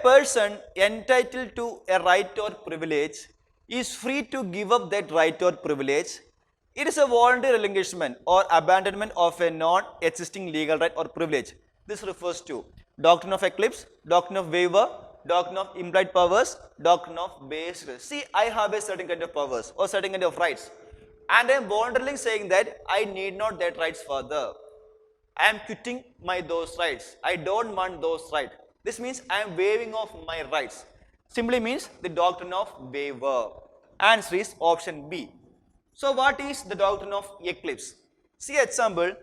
person entitled to a right or privilege is free to give up that right or privilege. It is a voluntary relinquishment or abandonment of a non-existing legal right or privilege. This refers to doctrine of eclipse, doctrine of waiver, doctrine of implied powers, doctrine of base risk. See, I have a certain kind of powers or certain kind of rights, and I am voluntarily saying that I need not that rights further. I am quitting those rights. I don't want those rights. This means I am waiving off my rights. Simply means the doctrine of waiver. Answer is option B. So what is the doctrine of eclipse? See example,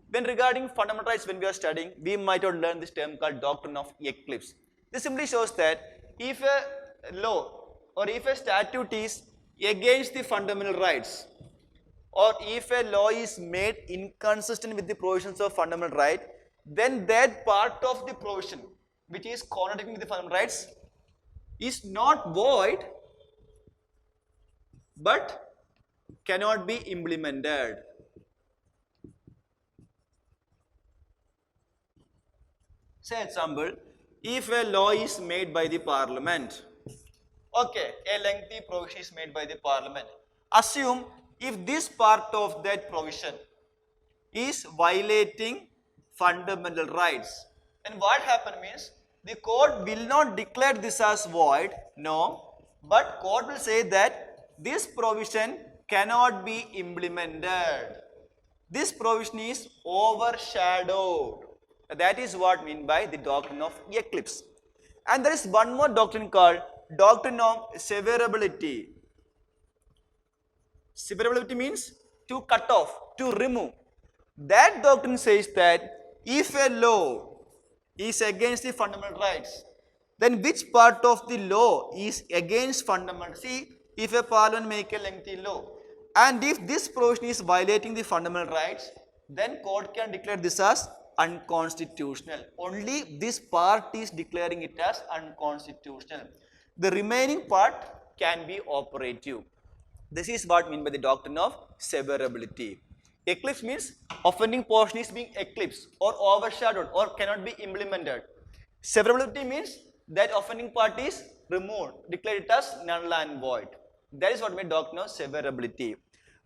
when regarding fundamental rights when we are studying, we might have learned this term called doctrine of eclipse. This simply shows that if a law or if a statute is against the fundamental rights, or if a law is made inconsistent with the provisions of fundamental right, then that part of the provision which is contradicting with the fundamental rights is not void but cannot be implemented. Say example, if a law is made by the parliament, okay, a lengthy provision is made by the parliament. Assume if this part of that provision is violating fundamental rights, then what happens means the court will not declare this as void, no, but court will say that this provision cannot be implemented. This provision is overshadowed. That is what meant by the doctrine of eclipse. And there is one more doctrine called doctrine of severability. Severability means to cut off, to remove. That doctrine says that if a law is against the fundamental rights, then which part of the law is against fundamental? See, if a parliament make a lengthy law, and if this provision is violating the fundamental rights, then court can declare this as unconstitutional. Only this part is declaring it as unconstitutional. The remaining part can be operative. This is what meant by the doctrine of severability. Eclipse means offending portion is being eclipsed or overshadowed or cannot be implemented. Severability means that offending part is removed, declared it as null and void. That is what meant doctrine of severability.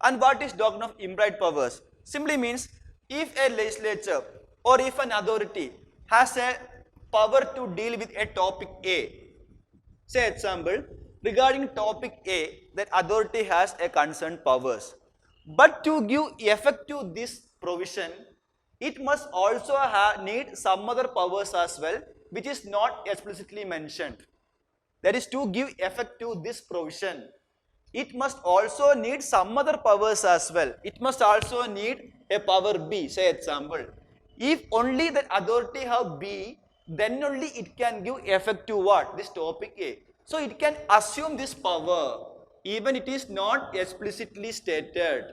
And what is doctrine of implied powers? Simply means if a legislature or if an authority has a power to deal with a topic A, say example, regarding topic A, that authority has a concerned powers. But to give effect to this provision, it must also need some other powers as well, which is not explicitly mentioned. That is, to give effect to this provision, it must also need some other powers as well. It must also need a power B, say example. If only that authority have B, then only it can give effect to what? This topic A. So it can assume this power, even it is not explicitly stated.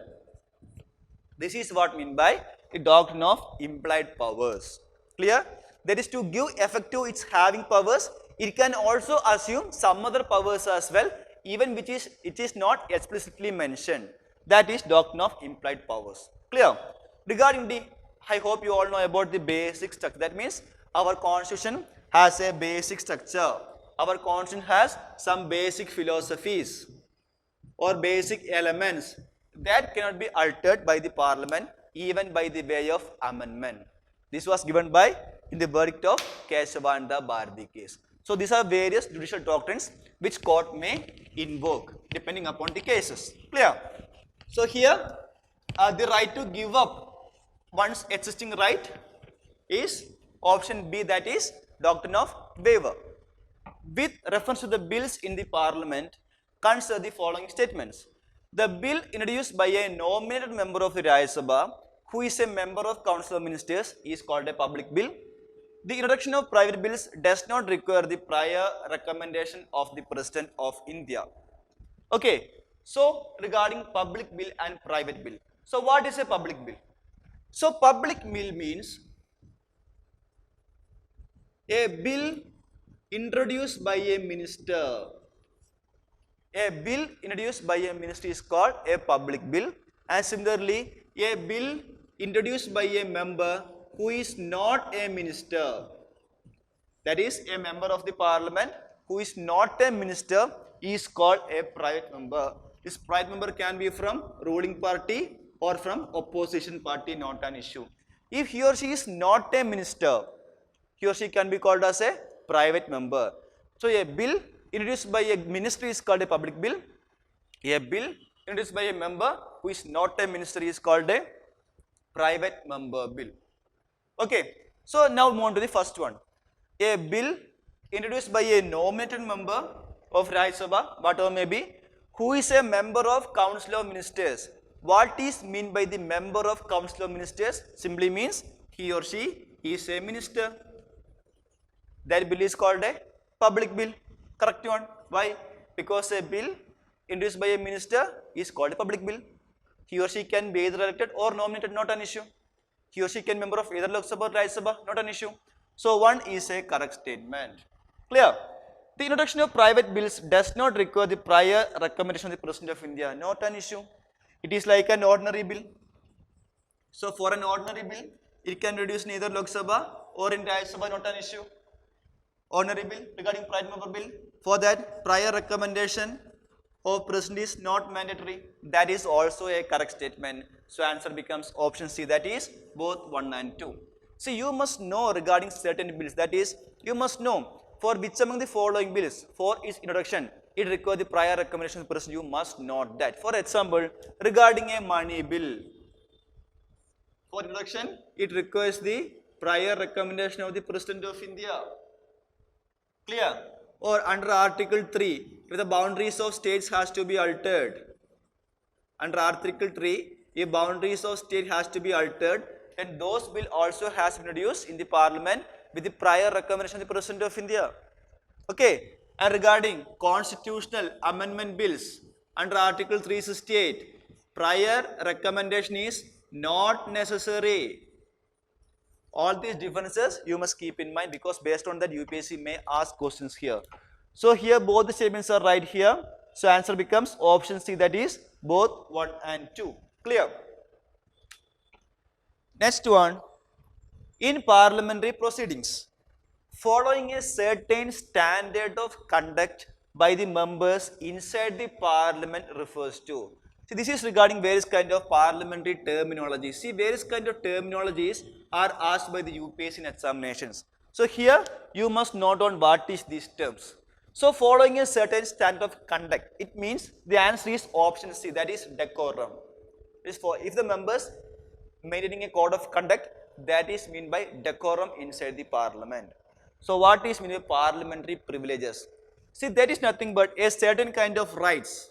This is what meant by the doctrine of implied powers. Clear? That is, to give effect to its having powers, it can also assume some other powers as well, even which is it is not explicitly mentioned. That is doctrine of implied powers. Clear? Regarding the, I hope you all know about the basic structure. That means our constitution has a basic structure. Our constitution has some basic philosophies or basic elements that cannot be altered by the parliament even by the way of amendment. This was given by in the verdict of Keshavanda Bharati case. So these are various judicial doctrines which court may invoke depending upon the cases. Clear? So here the right to give up one's existing right is option B, that is doctrine of waiver. With reference to the bills in the parliament, consider the following statements. The bill introduced by a nominated member of the Rajya Sabha who is a member of Council of Ministers is called a public bill. The introduction of private bills does not require the prior recommendation of the President of India. Okay, so regarding public bill and private bill. So what is a public bill? So public bill means a bill introduced by a minister. A bill introduced by a minister is called a public bill, and similarly a bill introduced by a member who is not a minister That is, a member of the parliament who is not a minister is called a private member. This private member can be from ruling party or from opposition party, not an issue. If he or she is not a minister, he or she can be called as a private member. So a bill introduced by a minister is called a public bill. A bill introduced by a member who is not a minister is called a private member bill. Okay, so now move on to the first one. A bill introduced by a nominated member of Rajya Sabha, whatever may be, who is a member of Council of Ministers. What is meant by the member of Council of Ministers? Simply means he or she is a minister. That bill is called a public bill. Correct one. Why? Because a bill introduced by a minister is called a public bill. He or she can be either elected or nominated, not an issue. He or she can be member of either Lok Sabha or Rajya Sabha, not an issue. So one is a correct statement. Clear? The introduction of private bills does not require the prior recommendation of the President of India, not an issue. It is like an ordinary bill. So for an ordinary bill, it can introduce in either Lok Sabha or in Rajya Sabha, not an issue. Ordinary bill regarding private member bill, for that prior recommendation of President is not mandatory. That is also a correct statement. So answer becomes option C, that is both 1 and 2. See, you must know regarding certain bills, that is, you must know for which among the following bills, for its introduction, it requires the prior recommendation of the President. You must note that. For example, regarding a money bill, for introduction, it requires the prior recommendation of the President of India. Clear? Or under Article 3, if the boundaries of states has to be altered, under Article 3, if boundaries of state has to be altered, and those bill also has been introduced in the parliament with the prior recommendation of the President of India. Okay. And regarding constitutional amendment bills, under Article 368, prior recommendation is not necessary. All these differences you must keep in mind, because based on that UPSC may ask questions here. So here both the statements are right here. So answer becomes option C, that is both 1 and 2. Clear? Next one, in parliamentary proceedings, following a certain standard of conduct by the members inside the parliament refers to. See, this is regarding various kind of parliamentary terminology. See, various kind of terminologies are asked by the UPSC in examinations. So here you must note on what is these terms. So following a certain standard of conduct, it means the answer is option C, that is decorum. This for if the members maintaining a code of conduct, that is meant by decorum inside the parliament. So what is meant by parliamentary privileges? See, that is nothing but a certain kind of rights,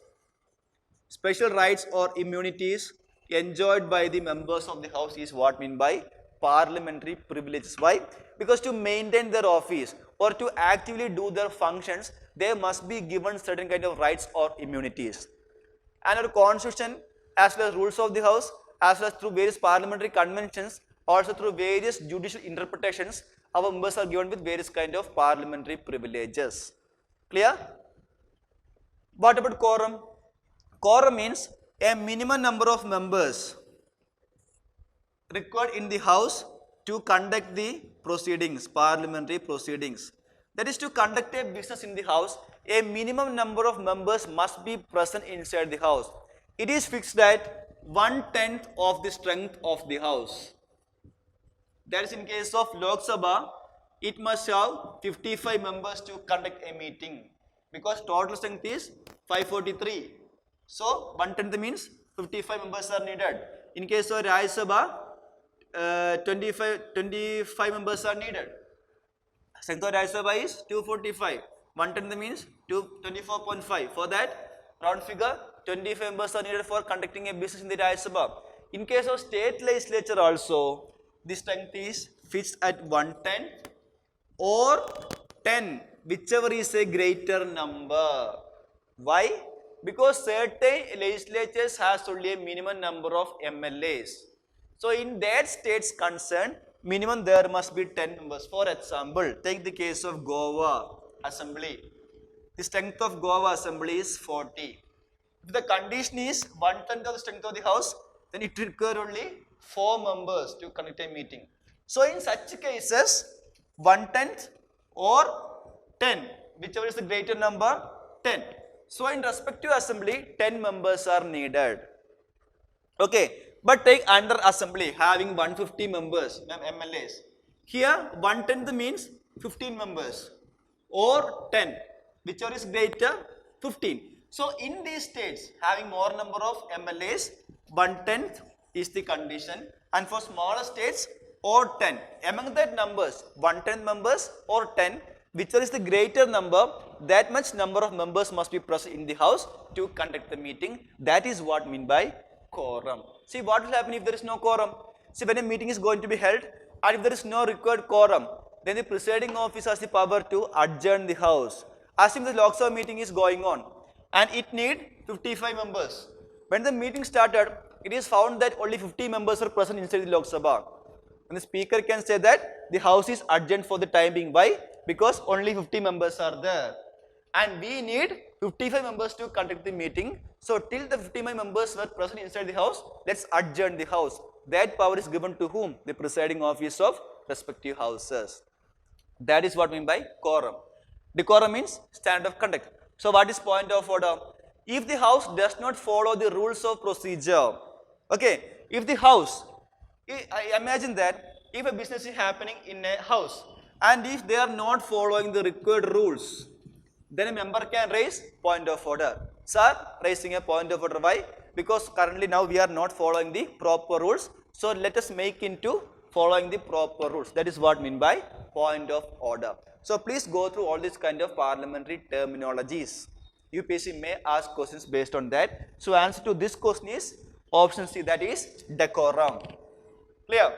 special rights or immunities enjoyed by the members of the house is what meant by parliamentary privileges. Why? Because to maintain their office or to actively do their functions, they must be given certain kind of rights or immunities. And our constitution, as well as rules of the house, as well as through various parliamentary conventions, also through various judicial interpretations, our members are given with various kind of parliamentary privileges. Clear? What about quorum? Quorum means a minimum number of members required in the house to conduct the proceedings, parliamentary proceedings. That is, to conduct a business in the house, a minimum number of members must be present inside the house. It is fixed at 1/10 of the strength of the house. That is, in case of Lok Sabha, it must have 55 members to conduct a meeting, because total strength is 543. So 1/10 means 55 members are needed. In case of Rajya Sabha, 25 members are needed. Strength of Rajya Sabha is 245. 1/10 means 24.5. For that round figure, 25 members are needed for conducting a business in the Rajya Sabha. In case of state legislature also, the strength is fixed at 1/10 or 10, whichever is a greater number. Why? Because certain legislatures has only a minimum number of MLAs. So in that state's concern, minimum there must be 10 members. For example, take the case of Goa Assembly. The strength of Goa Assembly is 40. If the condition is 1/10 of the strength of the house, then it requires only 4 members to conduct a meeting. So in such cases, 1/10 or 10, whichever is the greater number, 10. So in respective assembly, 10 members are needed. Okay, but take under assembly having 150 members, MLAs. Here 1/10 means 15 members or 10, whichever is greater, 15. So in these states having more number of MLAs, 1/10 is the condition, and for smaller states or 10. Among that numbers, 1/10 members or 10, whichever is the greater number, that much number of members must be present in the house to conduct the meeting. That is what mean by quorum. See what will happen if there is no quorum. See, when a meeting is going to be held and if there is no required quorum, then the presiding officer has the power to adjourn the house. Assume the Lok Sabha meeting is going on and it need 55 members. When the meeting started, it is found that only 50 members are present inside the Lok Sabha. And the speaker can say that the house is adjourned for the time being. Why? Because only 50 members are there. And we need 55 members to conduct the meeting. So till the 55 members were present inside the house, let's adjourn the house. That power is given to whom? The presiding officer of respective houses. That is what I mean by quorum. Decorum means standard of conduct. So what is point of order? If the house does not follow the rules of procedure, okay, if the house, I imagine that if a business is happening in a house and if they are not following the required rules, then a member can raise point of order. Sir, raising a point of order. Why? Because currently now we are not following the proper rules. So let us make into following the proper rules. That is what I mean by point of order. So please go through all these kind of parliamentary terminologies. UPSC may ask questions based on that. So answer to this question is option C, that is decorum. Clear?